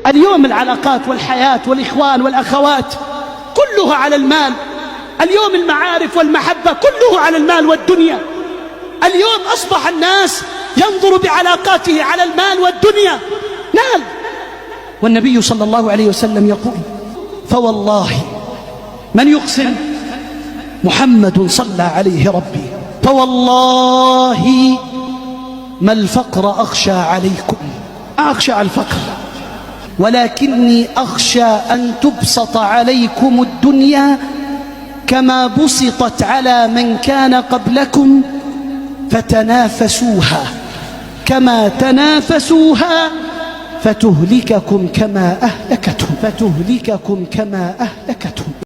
اليوم العلاقات والحياة والإخوان والأخوات كلها على المال. اليوم المعارف والمحبة كله على المال والدنيا. اليوم أصبح الناس ينظر بعلاقاته على المال والدنيا. نال. والنبي صلى الله عليه وسلم يقول: فوالله، من يقسم؟ محمد صلى عليه ربي، فوالله ما الفقر أخشى عليكم، أخشى على الفقر، ولكني أخشى أن تبسط عليكم الدنيا كما بسطت على من كان قبلكم فتنافسوها كما تنافسوها فتهلككم كما أهلكتهم